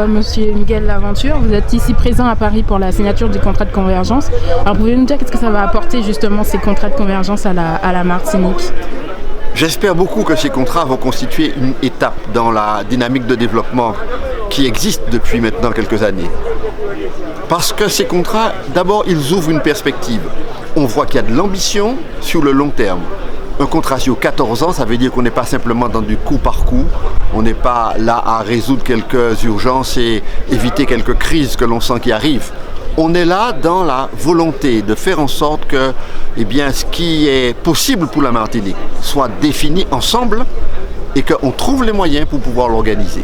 Monsieur Miguel Laventure, vous êtes ici présent à Paris pour la signature du contrat de convergence. Alors pouvez-vous nous dire qu'est-ce que ça va apporter justement ces contrats de convergence à la Martinique? J'espère beaucoup que ces contrats vont constituer une étape dans la dynamique de développement qui existe depuis maintenant quelques années. Parce que ces contrats, d'abord, ils ouvrent une perspective. On voit qu'il y a de l'ambition sur le long terme. Un contrat sur 14 ans, ça veut dire qu'on n'est pas simplement dans du coup par coup. On n'est pas là à résoudre quelques urgences et éviter quelques crises que l'on sent qui arrivent. On est là dans la volonté de faire en sorte que ce qui est possible pour la Martinique soit défini ensemble et qu'on trouve les moyens pour pouvoir l'organiser.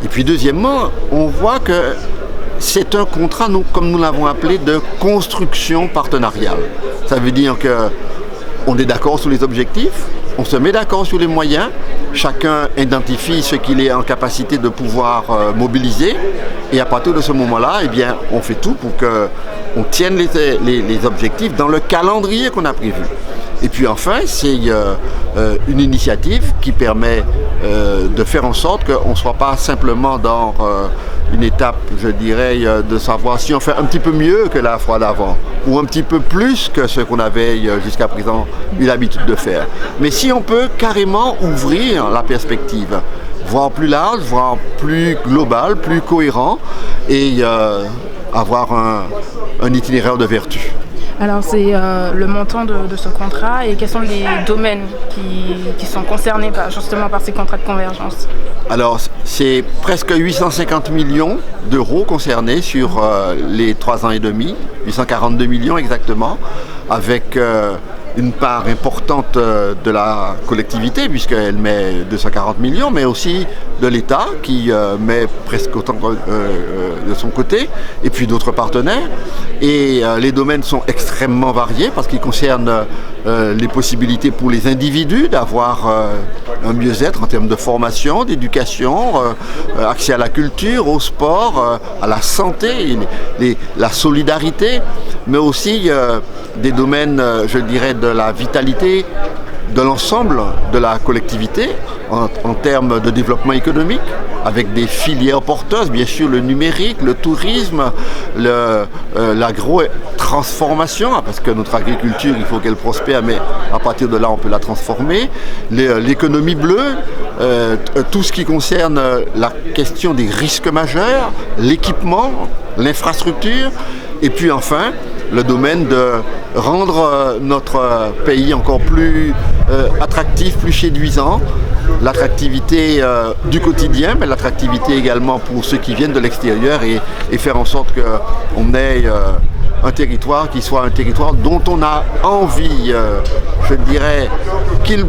Et puis deuxièmement, on voit que c'est un contrat, comme nous l'avons appelé, de construction partenariale. Ça veut dire qu'on est d'accord sur les objectifs, on se met d'accord sur les moyens, chacun identifie ce qu'il est en capacité de pouvoir mobiliser, et à partir de ce moment-là, on fait tout pour qu'on tienne les objectifs dans le calendrier qu'on a prévu. Et puis enfin, c'est une initiative qui permet de faire en sorte qu'on ne soit pas simplement dans une étape, je dirais, de savoir si on fait un petit peu mieux que la fois d'avant ou un petit peu plus que ce qu'on avait jusqu'à présent eu l'habitude de faire. Mais si on peut carrément ouvrir la perspective, voire plus large, voire plus global, plus cohérent et avoir un itinéraire de vertu. Alors c'est le montant de ce contrat et quels sont les domaines qui sont concernés justement par ces contrats de convergence? Alors c'est presque 850 millions d'euros concernés sur les 3 ans et demi, 842 millions exactement, avec une part importante de la collectivité puisqu'elle met 240 millions, mais aussi de l'État qui met presque autant de son côté, et puis d'autres partenaires. Et les domaines sont extrêmement variés parce qu'ils concernent les possibilités pour les individus d'avoir un mieux-être en termes de formation, d'éducation, accès à la culture, au sport, à la santé, la solidarité, mais aussi des domaines, je dirais, de la vitalité de l'ensemble de la collectivité en termes de développement économique, avec des filières porteuses, bien sûr le numérique, le tourisme, l'agro-transformation, parce que notre agriculture, il faut qu'elle prospère, mais à partir de là, on peut la transformer, l'économie bleue, tout ce qui concerne la question des risques majeurs, l'équipement, l'infrastructure, et puis enfin, le domaine de rendre notre pays encore plus attractif, plus séduisant, l'attractivité du quotidien, mais l'attractivité également pour ceux qui viennent de l'extérieur et faire en sorte qu'on ait un territoire qui soit un territoire dont on a envie, je dirais, qu'il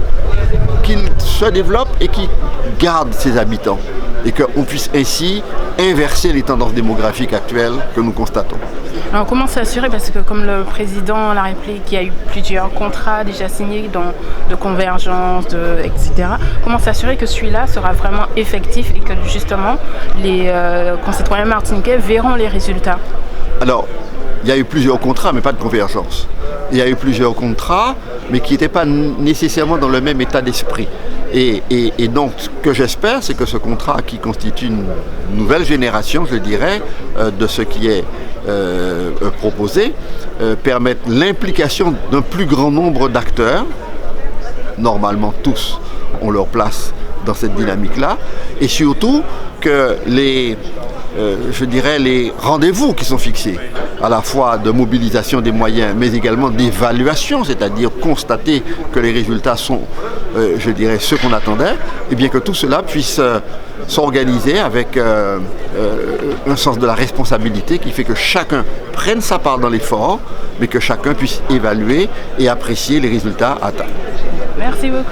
se développe et qui garde ses habitants et qu'on puisse ainsi inverser les tendances démographiques actuelles que nous constatons. Alors comment s'assurer, parce que comme le président l'a rappelé, qu'il y a eu plusieurs contrats déjà signés de convergence, etc. Comment s'assurer que celui-là sera vraiment effectif et que justement les concitoyens martiniquais verront les résultats? Alors, il y a eu plusieurs contrats, mais pas de convergence. Il y a eu plusieurs contrats, mais qui n'étaient pas nécessairement dans le même état d'esprit. Et donc, ce que j'espère, c'est que ce contrat qui constitue une nouvelle génération, je dirais, de ce qui est proposé, permette l'implication d'un plus grand nombre d'acteurs. Normalement, tous ont leur place dans cette dynamique-là. Et surtout, que les rendez-vous qui sont fixés, à la fois de mobilisation des moyens, mais également d'évaluation, c'est-à-dire constater que les résultats sont, ceux qu'on attendait, et bien que tout cela puisse s'organiser avec un sens de la responsabilité qui fait que chacun prenne sa part dans l'effort, mais que chacun puisse évaluer et apprécier les résultats atteints. Merci beaucoup.